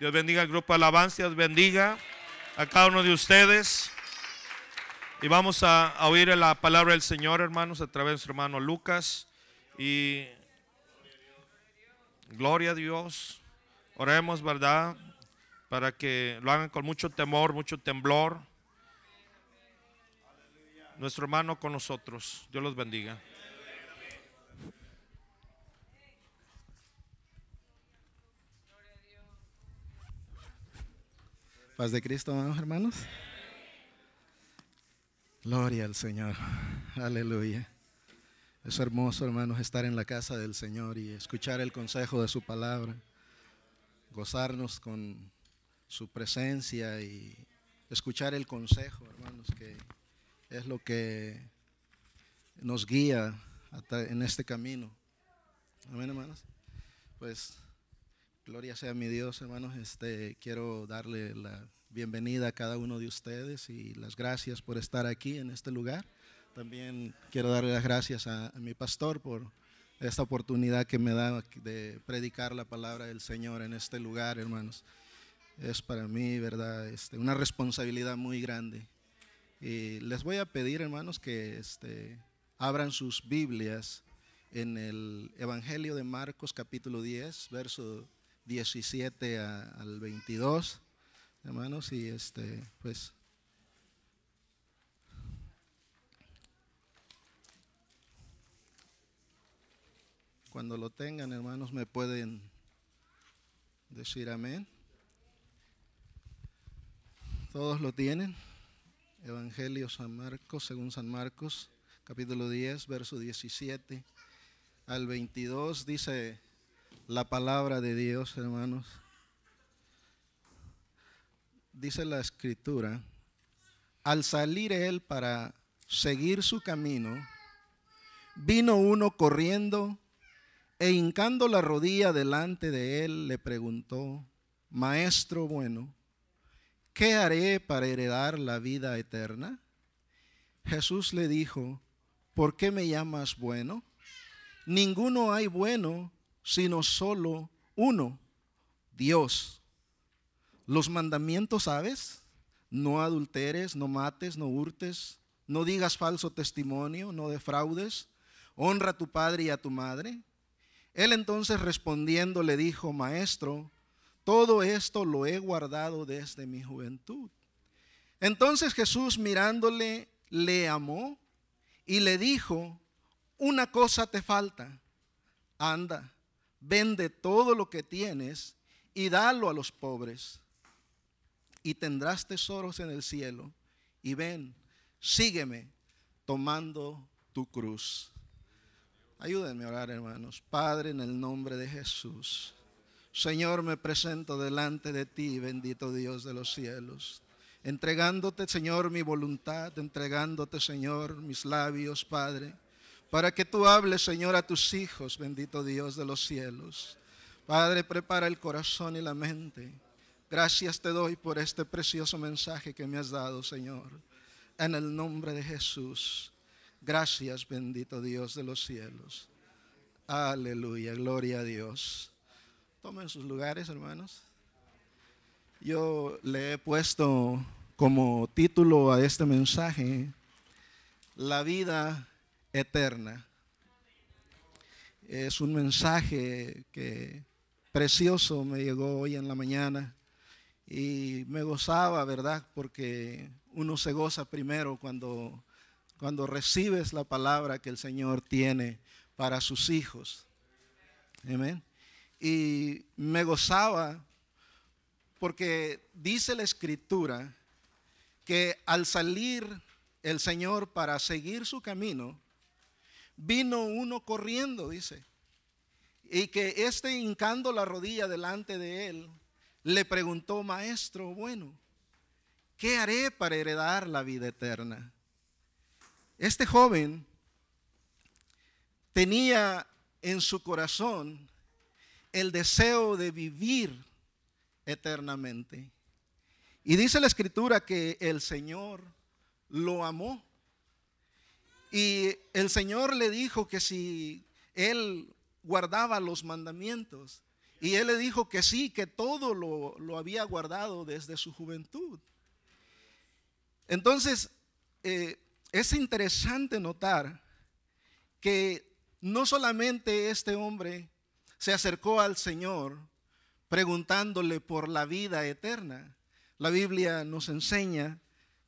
Dios bendiga al grupo de alabanza. Dios bendiga a cada uno de ustedes. Y vamos a oír la palabra del Señor, hermanos, a través de nuestro hermano Lucas. Y gloria a Dios. Oremos, ¿verdad? Para que lo hagan con mucho temor, mucho temblor. Nuestro hermano con nosotros. Dios los bendiga. Paz de Cristo, hermanos. Gloria al Señor. Aleluya. Es hermoso, hermanos, estar en la casa del Señor y escuchar el consejo de su palabra. Gozarnos con su presencia y escuchar el consejo, hermanos, que es lo que nos guía en este camino. Amén, hermanos. Pues gloria sea mi Dios, hermanos. Quiero darle la bienvenida a cada uno de ustedes y las gracias por estar aquí en este lugar. También quiero darle las gracias a mi pastor por esta oportunidad que me da de predicar la palabra del Señor en este lugar, hermanos. Es para mí, verdad, una responsabilidad muy grande. Y les voy a pedir, hermanos, que abran sus Biblias en el Evangelio de Marcos, capítulo 10, verso 17 al 22, hermanos, y pues cuando lo tengan, hermanos, me pueden decir amén. ¿Todos lo tienen? Evangelio San Marcos, según San Marcos, capítulo 10, verso 17 al 22, dice la palabra de Dios, hermanos. Dice la Escritura: al salir él para seguir su camino, vino uno corriendo e hincando la rodilla delante de él, le preguntó: Maestro bueno, ¿qué haré para heredar la vida eterna? Jesús le dijo: ¿por qué me llamas bueno? Ninguno hay bueno, sino solo uno, Dios. Los mandamientos, ¿sabes? No adulteres, no mates, no hurtes, no digas falso testimonio, no defraudes, honra a tu padre y a tu madre. Él entonces respondiendo le dijo: Maestro, todo esto lo he guardado desde mi juventud. Entonces Jesús, mirándole, le amó y le dijo: una cosa te falta. Anda, vende todo lo que tienes y dalo a los pobres, y tendrás tesoros en el cielo. Y ven, sígueme tomando tu cruz. Ayúdenme a orar, hermanos. Padre, en el nombre de Jesús, Señor, me presento delante de ti, bendito Dios de los cielos, entregándote, Señor, mi voluntad, entregándote, Señor, mis labios, Padre, para que tú hables, Señor, a tus hijos, bendito Dios de los cielos. Padre, prepara el corazón y la mente. Gracias te doy por este precioso mensaje que me has dado, Señor, en el nombre de Jesús. Gracias, bendito Dios de los cielos. Aleluya, gloria a Dios. Tomen sus lugares, hermanos. Yo le he puesto como título a este mensaje: la vida eterna. Es un mensaje que precioso me llegó hoy en la mañana y me gozaba, ¿verdad? Porque uno se goza primero cuando recibes la palabra que el Señor tiene para sus hijos. Amén. Y me gozaba porque dice la Escritura que al salir el Señor para seguir su camino, vino uno corriendo, dice, y que hincando la rodilla delante de él, le preguntó: Maestro bueno, ¿qué haré para heredar la vida eterna? Este joven tenía en su corazón el deseo de vivir eternamente. Y dice la Escritura que el Señor lo amó. Y el Señor le dijo que si él guardaba los mandamientos, Y él le dijo que sí, que todo lo había guardado desde su juventud. Entonces, es interesante notar que no solamente este hombre se acercó al Señor preguntándole por la vida eterna. La Biblia nos enseña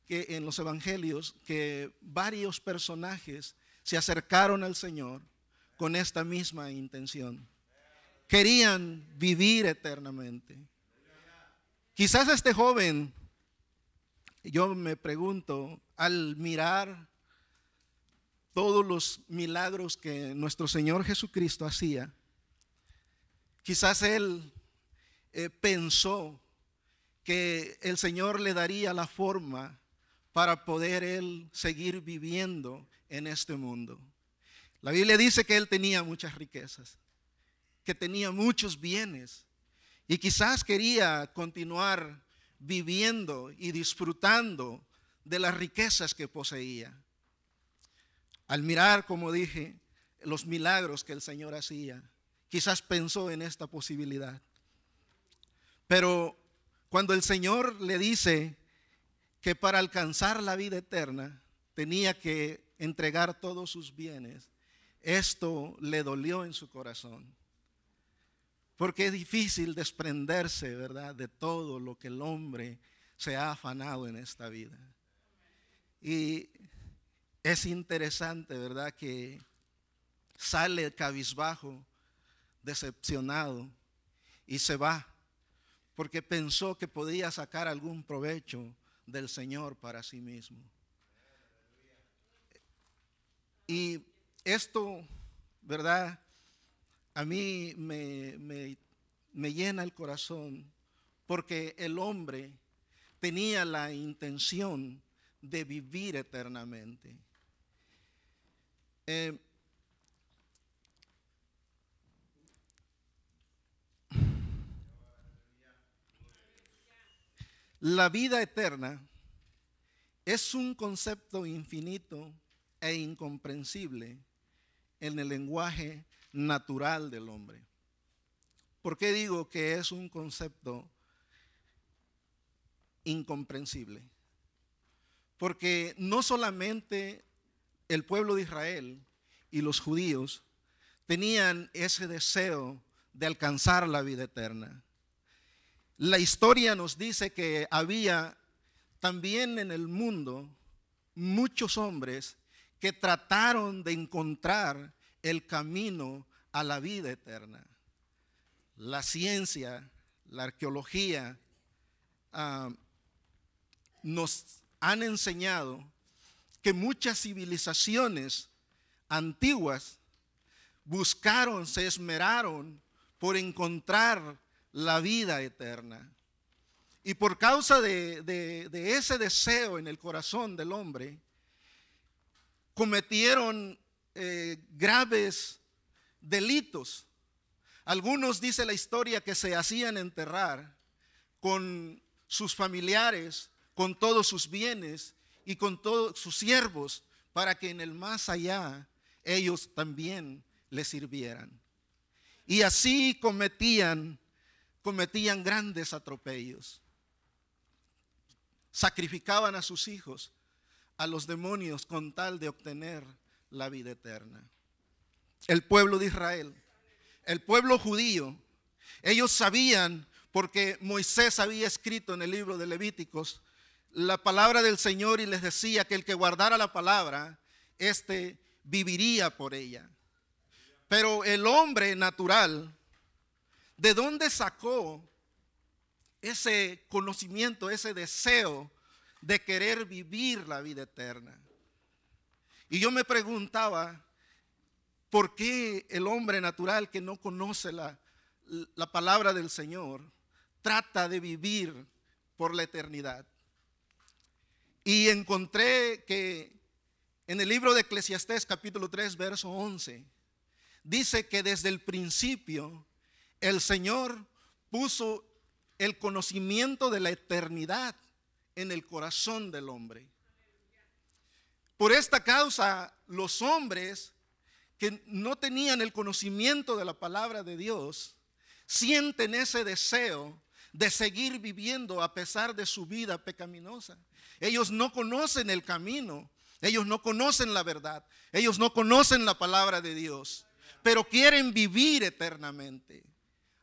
que en los evangelios que varios personajes se acercaron al Señor con esta misma intención. Querían vivir eternamente. Quizás este joven, yo me pregunto, al mirar todos los milagros que nuestro Señor Jesucristo hacía, quizás él pensó que el Señor le daría la forma para poder él seguir viviendo en este mundo. La Biblia dice que él tenía muchas riquezas, que tenía muchos bienes y quizás quería continuar viviendo y disfrutando de las riquezas que poseía. Al mirar, como dije, los milagros que el Señor hacía, quizás pensó en esta posibilidad. Pero cuando el Señor le dice que para alcanzar la vida eterna tenía que entregar todos sus bienes, esto le dolió en su corazón. Porque es difícil desprenderse, ¿verdad?, de todo lo que el hombre se ha afanado en esta vida. Y es interesante, ¿verdad?, que sale cabizbajo, decepcionado y se va porque pensó que podía sacar algún provecho del Señor para sí mismo. Y esto, ¿verdad?, a mí me llena el corazón porque el hombre tenía la intención de vivir eternamente. La vida eterna es un concepto infinito e incomprensible en el lenguaje natural del hombre. ¿Por qué digo que es un concepto incomprensible? Porque no solamente el pueblo de Israel y los judíos tenían ese deseo de alcanzar la vida eterna. La historia nos dice que había también en el mundo muchos hombres que trataron de encontrar el camino a la vida eterna. La ciencia, la arqueología nos han enseñado que muchas civilizaciones antiguas buscaron, se esmeraron por encontrar la vida eterna. Y por causa de ese deseo en el corazón del hombre, cometieron graves delitos. Algunos, dice la historia, que se hacían enterrar con sus familiares, con todos sus bienes y con todos sus siervos, para que en el más allá ellos también les sirvieran. Y así cometían grandes atropellos. Sacrificaban a sus hijos a los demonios con tal de obtener la vida eterna. El pueblo de Israel, el pueblo judío, ellos sabían, porque Moisés había escrito en el libro de Levíticos la palabra del Señor y les decía que el que guardara la palabra, éste viviría por ella. Pero el hombre natural, ¿de dónde sacó ese conocimiento, ese deseo de querer vivir la vida eterna? Y yo me preguntaba, ¿por qué el hombre natural que no conoce la palabra del Señor trata de vivir por la eternidad? Y encontré que en el libro de Eclesiastés capítulo 3 verso 11 dice que desde el principio el Señor puso el conocimiento de la eternidad en el corazón del hombre. Por esta causa, los hombres que no tenían el conocimiento de la palabra de Dios sienten ese deseo de seguir viviendo a pesar de su vida pecaminosa. Ellos no conocen el camino, ellos no conocen la verdad, ellos no conocen la palabra de Dios, pero quieren vivir eternamente.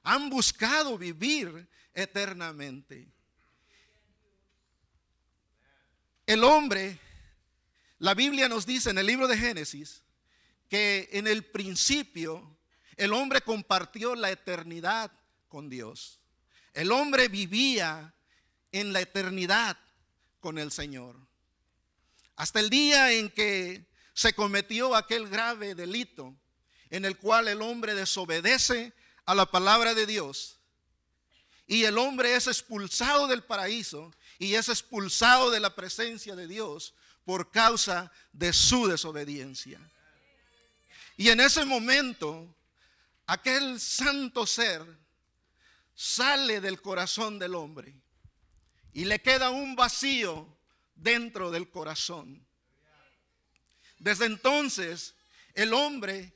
Han buscado vivir eternamente. El hombre, la Biblia nos dice en el libro de Génesis que en el principio el hombre compartió la eternidad con Dios. El hombre vivía en la eternidad con el Señor. Hasta el día en que se cometió aquel grave delito en el cual el hombre desobedece a la palabra de Dios. Y el hombre es expulsado del paraíso y es expulsado de la presencia de Dios por causa de su desobediencia. Y en ese momento, aquel santo ser sale del corazón del hombre y le queda un vacío dentro del corazón. Desde entonces, el hombre,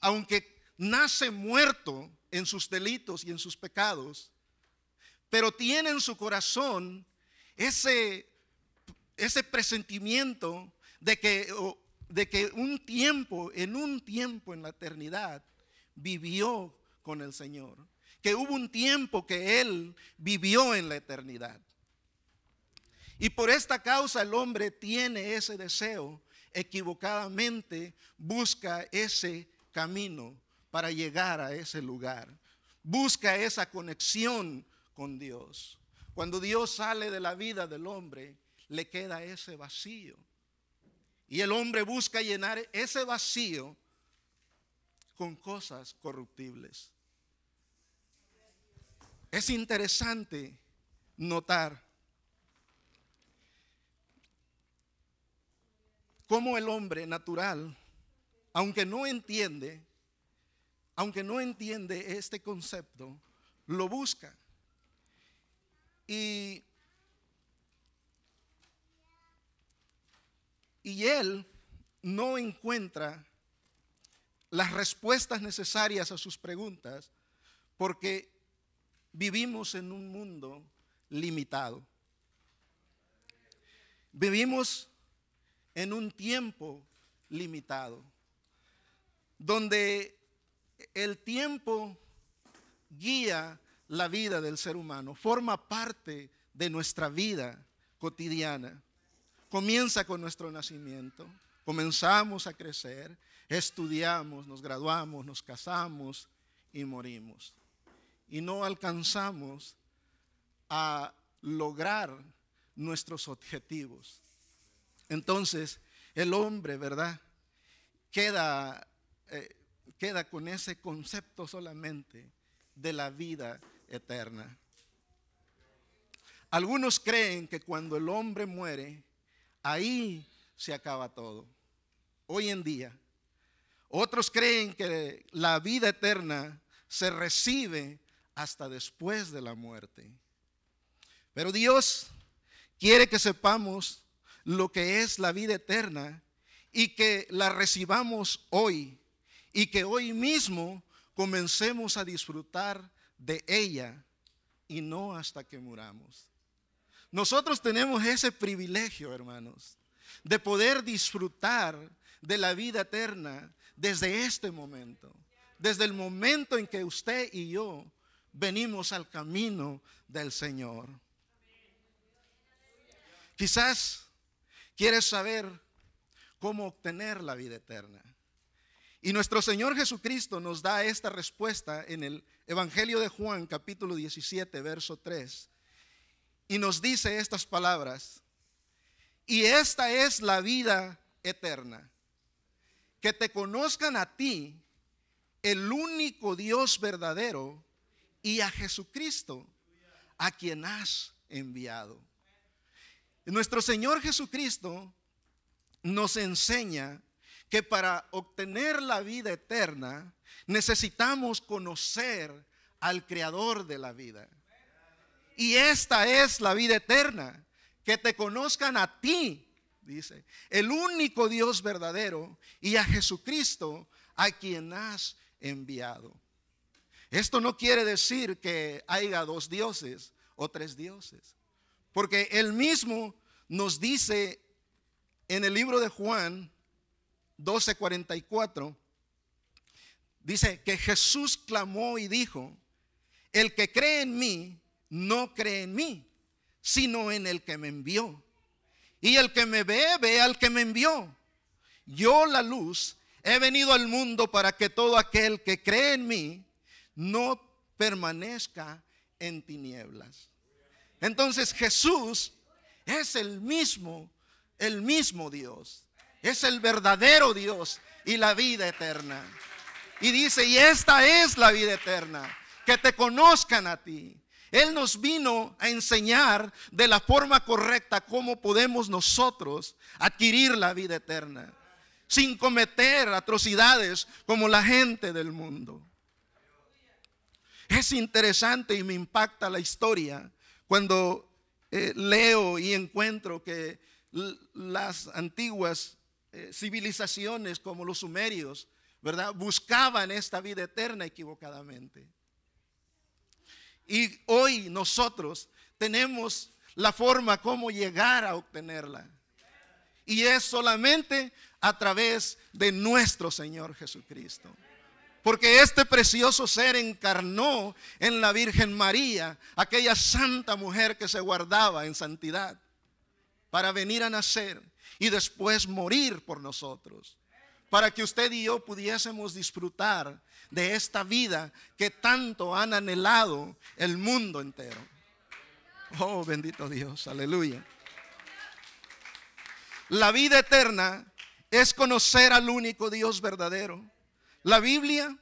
aunque nace muerto en sus delitos y en sus pecados, pero tiene en su corazón ese presentimiento de que en un tiempo en la eternidad vivió con el Señor, que hubo un tiempo que él vivió en la eternidad. Y por esta causa el hombre tiene ese deseo, equivocadamente busca ese camino para llegar a ese lugar, busca esa conexión con Dios. Cuando Dios sale de la vida del hombre, le queda ese vacío. Y el hombre busca llenar ese vacío con cosas corruptibles. Es interesante notar cómo el hombre natural, aunque no entiende este concepto, lo busca. Y él no encuentra las respuestas necesarias a sus preguntas porque vivimos en un mundo limitado. Vivimos en un tiempo limitado, donde el tiempo guía la vida del ser humano, forma parte de nuestra vida cotidiana. Comienza con nuestro nacimiento, comenzamos a crecer, estudiamos, nos graduamos, nos casamos y morimos. Y no alcanzamos a lograr nuestros objetivos. Entonces, el hombre, ¿verdad?, queda con ese concepto solamente de la vida eterna. Algunos creen que cuando el hombre muere, ahí se acaba todo. Hoy en día. Otros creen que la vida eterna se recibe hasta después de la muerte. Pero Dios quiere que sepamos lo que es la vida eterna y que la recibamos hoy y que hoy mismo comencemos a disfrutar de ella y no hasta que muramos. Nosotros tenemos ese privilegio, hermanos, de poder disfrutar de la vida eterna desde este momento, desde el momento en que usted y yo venimos al camino del Señor. Quizás quieres saber cómo obtener la vida eterna. Y nuestro Señor Jesucristo nos da esta respuesta en el Evangelio de Juan, capítulo 17, verso 3. Y nos dice estas palabras: y esta es la vida eterna, que te conozcan a ti, el único Dios verdadero, y a Jesucristo, a quien has enviado. Nuestro Señor Jesucristo nos enseña que para obtener la vida eterna necesitamos conocer al Creador de la vida. Y esta es la vida eterna, que te conozcan a ti, dice, el único Dios verdadero, y a Jesucristo, a quien has enviado. Esto no quiere decir que haya 2 dioses o 3 dioses, porque Él mismo nos dice en el libro de Juan 12:44, dice que Jesús clamó y dijo: el que cree en mí, no cree en mí, sino en el que me envió. Y el que me ve, ve al que me envió. Yo, la luz, he venido al mundo para que todo aquel que cree en mí no permanezca en tinieblas. Entonces Jesús es el mismo Dios. Es el verdadero Dios y la vida eterna. Y dice, y esta es la vida eterna, que te conozcan a ti. Él nos vino a enseñar de la forma correcta cómo podemos nosotros adquirir la vida eterna, sin cometer atrocidades como la gente del mundo. Es interesante y me impacta la historia cuando leo y encuentro que las antiguas civilizaciones como los sumerios, ¿verdad?, buscaban esta vida eterna equivocadamente. Y hoy nosotros tenemos la forma como llegar a obtenerla. Y es solamente a través de nuestro Señor Jesucristo. Porque este precioso ser encarnó en la Virgen María, aquella santa mujer que se guardaba en santidad, para venir a nacer y después morir por nosotros, para que usted y yo pudiésemos disfrutar de esta vida que tanto han anhelado el mundo entero. Oh, bendito Dios, aleluya. La vida eterna es conocer al único Dios verdadero. La Biblia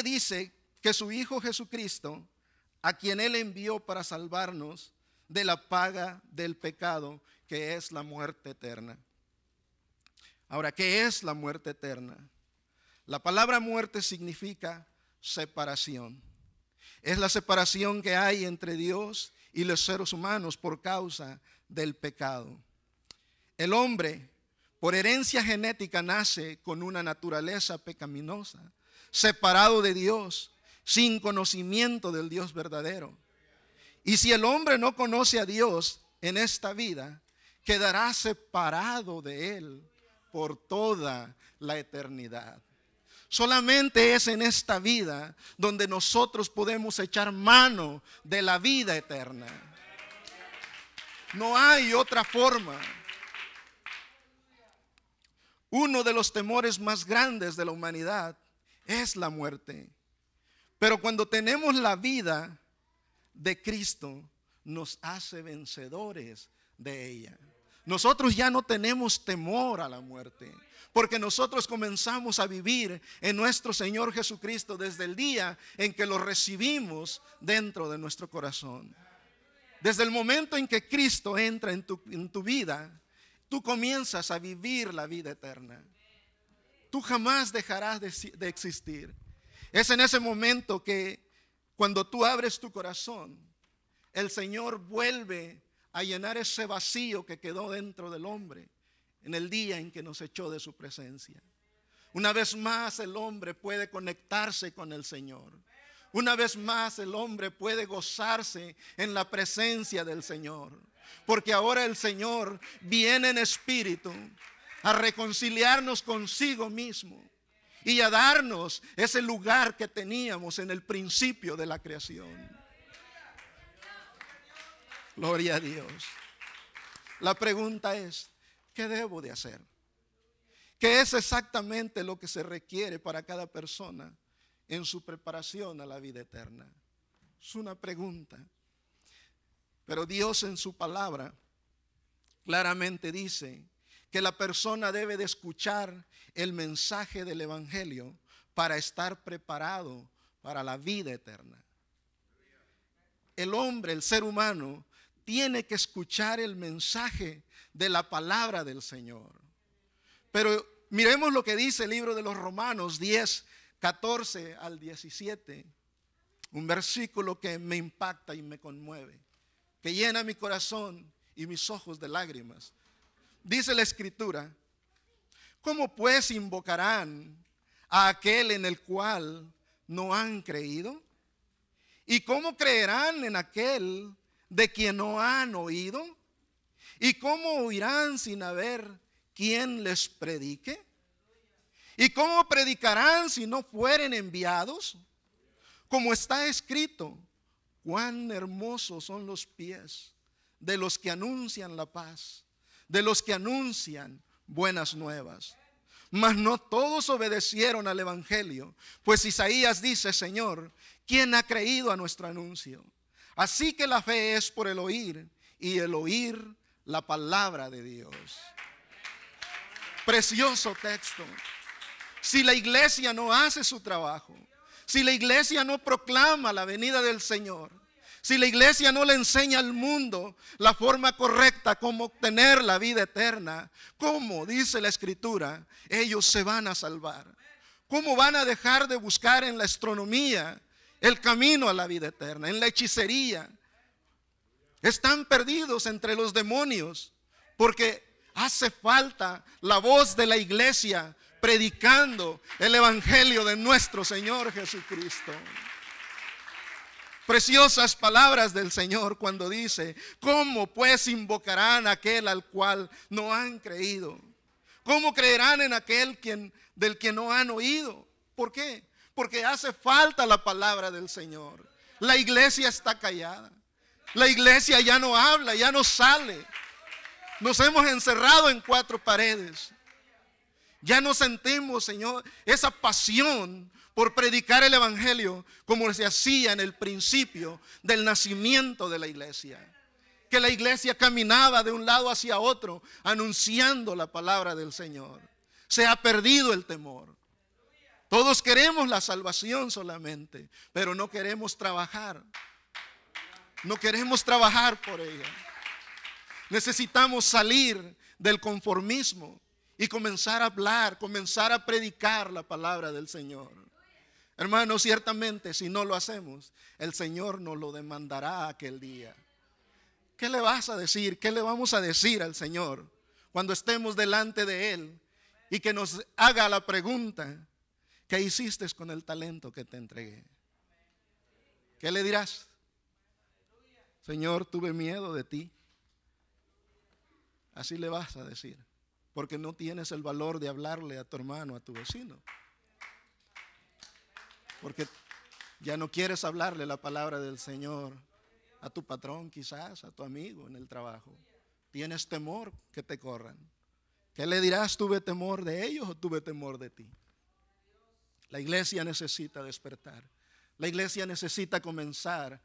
dice que su Hijo Jesucristo, a quien Él envió para salvarnos de la paga del pecado, que es la muerte eterna. Ahora, ¿qué es la muerte eterna? La palabra muerte significa separación. Es la separación que hay entre Dios y los seres humanos por causa del pecado. El hombre, por herencia genética, nace con una naturaleza pecaminosa, separado de Dios, sin conocimiento del Dios verdadero. Y si el hombre no conoce a Dios en esta vida, quedará separado de Él por toda la eternidad. Solamente es en esta vida donde nosotros podemos echar mano de la vida eterna. No hay otra forma. Uno de los temores más grandes de la humanidad es la muerte. Pero cuando tenemos la vida de Cristo, nos hace vencedores de ella. Nosotros ya no tenemos temor a la muerte, porque nosotros comenzamos a vivir en nuestro Señor Jesucristo desde el día en que lo recibimos dentro de nuestro corazón. Desde el momento en que Cristo entra en tu vida, tú comienzas a vivir la vida eterna. Tú jamás dejarás de existir. Es en ese momento que cuando tú abres tu corazón, el Señor vuelve a llenar ese vacío que quedó dentro del hombre en el día en que nos echó de su presencia. Una vez más el hombre puede conectarse con el Señor. Una vez más el hombre puede gozarse en la presencia del Señor. Porque ahora el Señor viene en espíritu a reconciliarnos consigo mismo y a darnos ese lugar que teníamos en el principio de la creación. Gloria a Dios. La pregunta es, ¿qué debo de hacer? ¿Qué es exactamente lo que se requiere para cada persona en su preparación a la vida eterna? Es una pregunta. Pero Dios en su palabra claramente dice que la persona debe de escuchar el mensaje del evangelio para estar preparado para la vida eterna. El hombre, el ser humano, tiene que escuchar el mensaje de la palabra del Señor. Pero miremos lo que dice el libro de los Romanos 10, 14 al 17. Un versículo que me impacta y me conmueve, que llena mi corazón y mis ojos de lágrimas. Dice la Escritura: ¿Cómo pues invocarán a aquel en el cual no han creído? ¿Y cómo creerán en aquel de quien no han oído? ¿Y cómo oirán sin haber quien les predique? ¿Y cómo predicarán si no fueren enviados? Como está escrito, cuán hermosos son los pies de los que anuncian la paz, de los que anuncian buenas nuevas. Mas no todos obedecieron al evangelio, pues Isaías dice: Señor, ¿quién ha creído a nuestro anuncio? Así que la fe es por el oír, y el oír la palabra de Dios. Precioso texto. Si la iglesia no hace su trabajo, si la iglesia no proclama la venida del Señor, si la iglesia no le enseña al mundo la forma correcta como obtener la vida eterna, ¿cómo, dice la Escritura, ellos se van a salvar? ¿Cómo van a dejar de buscar en la astronomía el camino a la vida eterna, en la hechicería? Están perdidos entre los demonios porque hace falta la voz de la iglesia predicando el evangelio de nuestro Señor Jesucristo. Preciosas palabras del Señor cuando dice: ¿cómo pues invocarán a aquel al cual no han creído? ¿Cómo creerán en aquel del que no han oído? ¿Por qué? Porque hace falta la palabra del Señor. La iglesia está callada. La iglesia ya no habla, ya no sale. Nos hemos encerrado en cuatro paredes. Ya no sentimos, Señor, esa pasión por predicar el evangelio como se hacía en el principio del nacimiento de la iglesia. Que la iglesia caminaba de un lado hacia otro anunciando la palabra del Señor. Se ha perdido el temor. Todos queremos la salvación solamente, pero no queremos trabajar. No queremos trabajar por ella. Necesitamos salir del conformismo y comenzar a hablar, comenzar a predicar la palabra del Señor. Hermanos, ciertamente si no lo hacemos, el Señor nos lo demandará aquel día. ¿Qué le vas a decir? ¿Qué le vamos a decir al Señor cuando estemos delante de Él y que nos haga la pregunta: ¿qué hiciste con el talento que te entregué? ¿Qué le dirás? Señor, tuve miedo de ti. Así le vas a decir, porque no tienes el valor de hablarle a tu hermano, a tu vecino. Porque ya no quieres hablarle la palabra del Señor a tu patrón, quizás, a tu amigo en el trabajo. Tienes temor que te corran. ¿Qué le dirás? ¿Tuve temor de ellos o tuve temor de ti? La iglesia necesita despertar. La iglesia necesita comenzar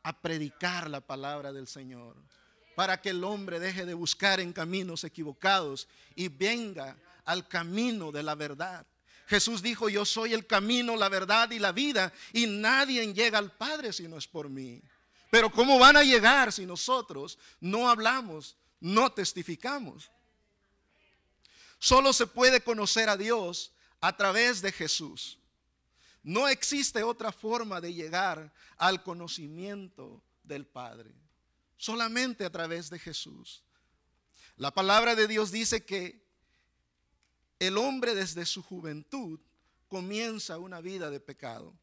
a predicar la palabra del Señor, para que el hombre deje de buscar en caminos equivocados y venga al camino de la verdad. Jesús dijo: yo soy el camino, la verdad y la vida, y nadie llega al Padre si no es por mí. Pero ¿cómo van a llegar si nosotros no hablamos, no testificamos? Solo se puede conocer a Dios a través de Jesús. No existe otra forma de llegar al conocimiento del Padre, solamente a través de Jesús. La palabra de Dios dice que el hombre desde su juventud comienza una vida de pecado.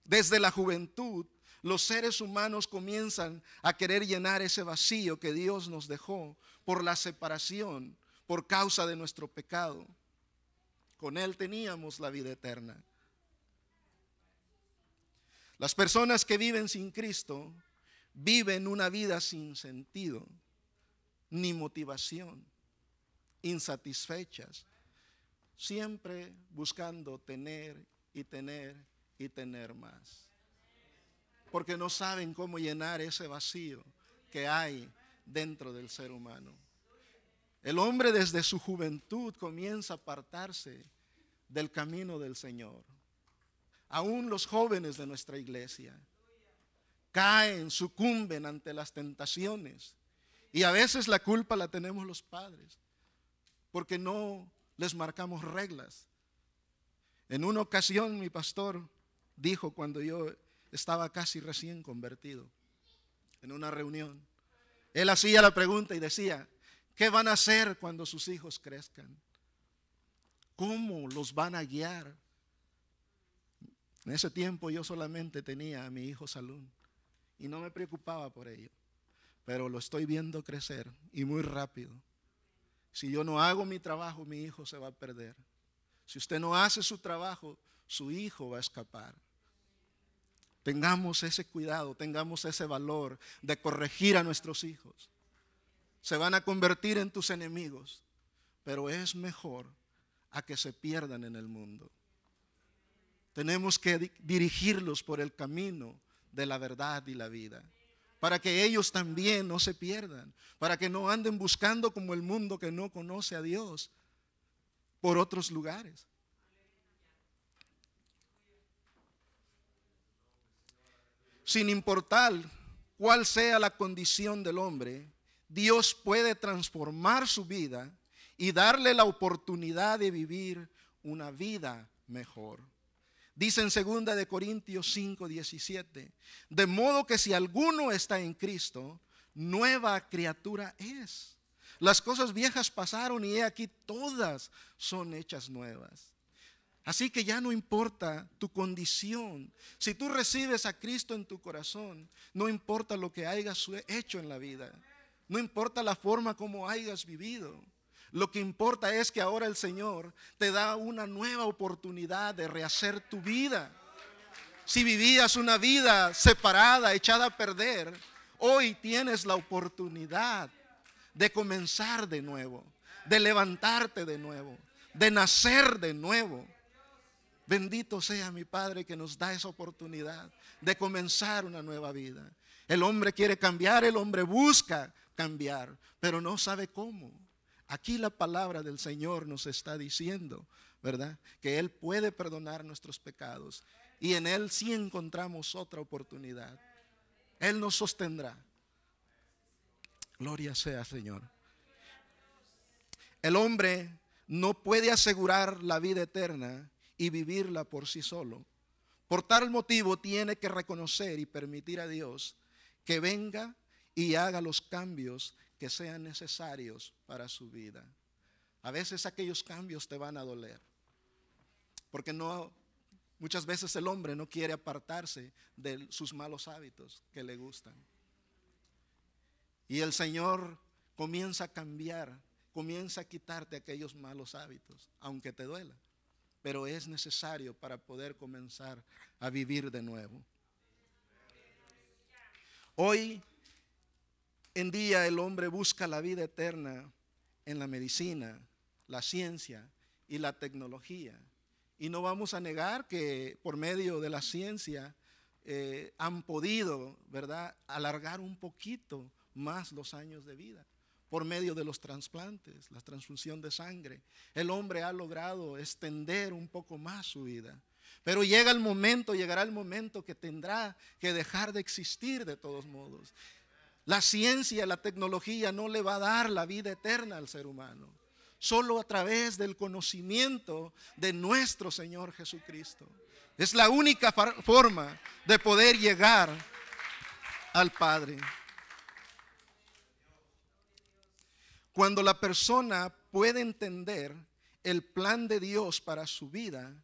Desde la juventud los seres humanos comienzan a querer llenar ese vacío que Dios nos dejó por la separación, por causa de nuestro pecado. Con Él teníamos la vida eterna. Las personas que viven sin Cristo viven una vida sin sentido, ni motivación, insatisfechas, siempre buscando tener y tener y tener más. Porque no saben cómo llenar ese vacío que hay dentro del ser humano. El hombre desde su juventud comienza a apartarse del camino del Señor. Aún los jóvenes de nuestra iglesia caen, sucumben ante las tentaciones. Y a veces la culpa la tenemos los padres, porque no les marcamos reglas. En una ocasión mi pastor dijo, cuando yo estaba casi recién convertido, en una reunión, él hacía la pregunta y decía: ¿qué van a hacer cuando sus hijos crezcan? ¿Cómo los van a guiar? En ese tiempo yo solamente tenía a mi hijo Salún y no me preocupaba por ello, pero lo estoy viendo crecer y muy rápido. Si yo no hago mi trabajo, mi hijo se va a perder. Si usted no hace su trabajo, su hijo va a escapar. Tengamos ese cuidado, tengamos ese valor de corregir a nuestros hijos. Se van a convertir en tus enemigos, pero es mejor a que se pierdan en el mundo. Tenemos que dirigirlos por el camino de la verdad y la vida, para que ellos también no se pierdan, para que no anden buscando como el mundo que no conoce a Dios por otros lugares. Sin importar cuál sea la condición del hombre, Dios puede transformar su vida y darle la oportunidad de vivir una vida mejor. Dice en 2 de Corintios 5:17, de modo que si alguno está en Cristo, nueva criatura es. Las cosas viejas pasaron y he aquí todas son hechas nuevas. Así que ya no importa tu condición. Si tú recibes a Cristo en tu corazón, no importa lo que hayas hecho en la vida, no importa la forma como hayas vivido. Lo que importa es que ahora el Señor te da una nueva oportunidad de rehacer tu vida. Si vivías una vida separada, echada a perder, hoy tienes la oportunidad de comenzar de nuevo, de levantarte de nuevo, de nacer de nuevo. Bendito sea mi Padre que nos da esa oportunidad de comenzar una nueva vida. El hombre quiere cambiar, el hombre busca cambiar, pero no sabe cómo. Aquí la palabra del Señor nos está diciendo, ¿verdad?, que Él puede perdonar nuestros pecados y en Él sí encontramos otra oportunidad. Él nos sostendrá. Gloria sea, Señor. El hombre no puede asegurar la vida eterna y vivirla por sí solo. Por tal motivo tiene que reconocer y permitir a Dios que venga y haga los cambios que sean necesarios para su vida. A veces aquellos cambios te van a doler, porque muchas veces el hombre no quiere apartarse de sus malos hábitos que le gustan. Y el Señor comienza a cambiar, comienza a quitarte aquellos malos hábitos, aunque te duela. Pero es necesario para poder comenzar a vivir de nuevo. Hoy en día el hombre busca la vida eterna en la medicina, la ciencia y la tecnología. Y no vamos a negar que por medio de la ciencia han podido, ¿verdad?, alargar un poquito más los años de vida. Por medio de los trasplantes, la transfusión de sangre, el hombre ha logrado extender un poco más su vida. Pero llegará el momento que tendrá que dejar de existir de todos modos. La ciencia, la tecnología no le va a dar la vida eterna al ser humano. Solo a través del conocimiento de nuestro Señor Jesucristo. Es la única forma de poder llegar al Padre. Cuando la persona puede entender el plan de Dios para su vida,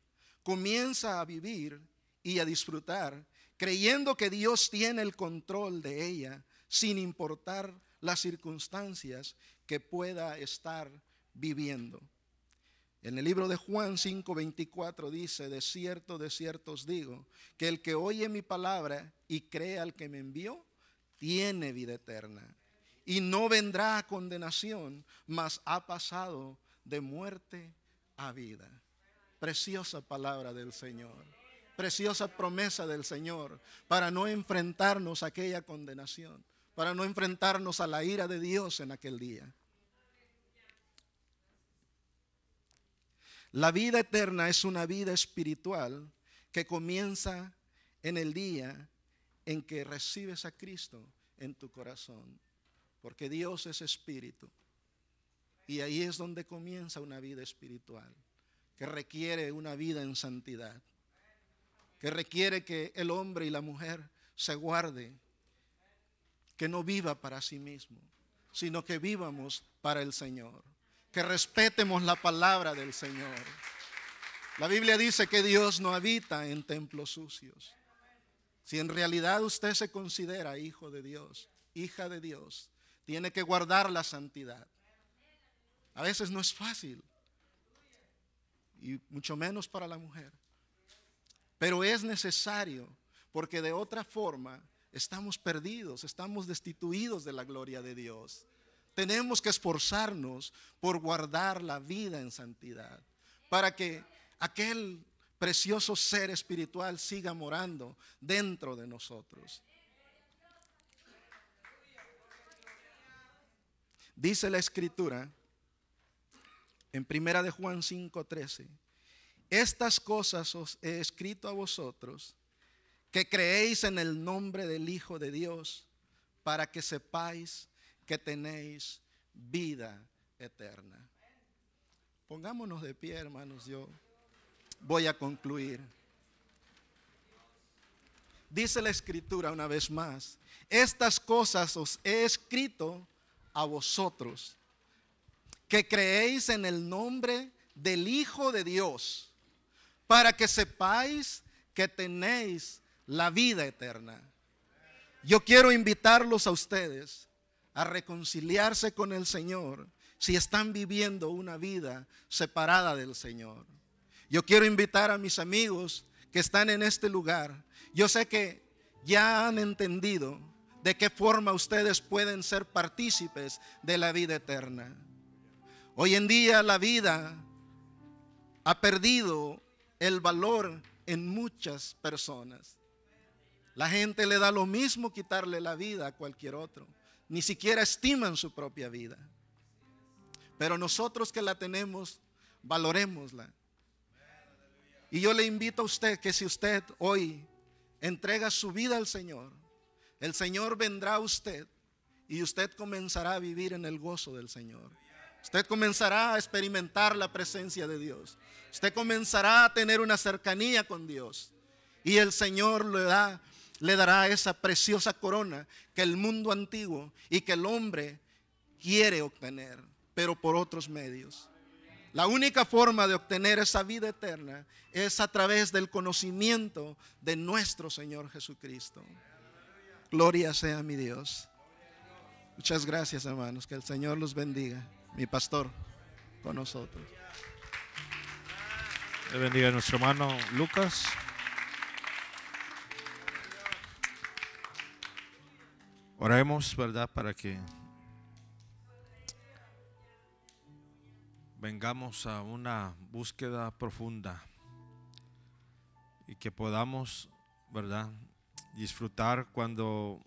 comienza a vivir y a disfrutar, creyendo que Dios tiene el control de ella, sin importar las circunstancias que pueda estar viviendo. En el libro de Juan 5:24 dice, de cierto os digo, que el que oye mi palabra y cree al que me envió, tiene vida eterna. Y no vendrá a condenación, mas ha pasado de muerte a vida. Preciosa palabra del Señor. Preciosa promesa del Señor para no enfrentarnos a aquella condenación, para no enfrentarnos a la ira de Dios en aquel día. La vida eterna es una vida espiritual que comienza en el día en que recibes a Cristo en tu corazón. Porque Dios es espíritu. Y ahí es donde comienza una vida espiritual, que requiere una vida en santidad, que requiere que el hombre y la mujer se guarden, que no viva para sí mismo, sino que vivamos para el Señor, que respetemos la palabra del Señor. La Biblia dice que Dios no habita en templos sucios. Si en realidad usted se considera hijo de Dios, hija de Dios, tiene que guardar la santidad. A veces no es fácil, y mucho menos para la mujer. Pero es necesario, porque de otra forma estamos perdidos, estamos destituidos de la gloria de Dios. Tenemos que esforzarnos por guardar la vida en santidad, para que aquel precioso ser espiritual siga morando dentro de nosotros. Dice la Escritura en 1 de Juan 5:13: estas cosas os he escrito a vosotros, que creéis en el nombre del Hijo de Dios, para que sepáis que tenéis vida eterna. Pongámonos de pie, hermanos, yo voy a concluir. Dice la Escritura una vez más: estas cosas os he escrito a vosotros, que creéis en el nombre del Hijo de Dios, para que sepáis que tenéis la vida eterna. Yo quiero invitarlos a ustedes a reconciliarse con el Señor si están viviendo una vida separada del Señor. Yo quiero invitar a mis amigos que están en este lugar. Yo sé que ya han entendido de qué forma ustedes pueden ser partícipes de la vida eterna. Hoy en día la vida ha perdido el valor en muchas personas. La gente le da lo mismo quitarle la vida a cualquier otro. Ni siquiera estiman su propia vida. Pero nosotros que la tenemos, valorémosla. Y yo le invito a usted que si usted hoy entrega su vida al Señor, el Señor vendrá a usted y usted comenzará a vivir en el gozo del Señor. Usted comenzará a experimentar la presencia de Dios. Usted comenzará a tener una cercanía con Dios. Y el Señor le dará esa preciosa corona que el mundo antiguo y que el hombre quiere obtener, pero por otros medios. La única forma de obtener esa vida eterna es a través del conocimiento de nuestro Señor Jesucristo. Gloria sea mi Dios. Muchas gracias, hermanos. Que el Señor los bendiga. Mi pastor con nosotros. Le bendiga a nuestro hermano Lucas. Oremos, ¿verdad? Para que vengamos a una búsqueda profunda y que podamos, ¿verdad?, disfrutar cuando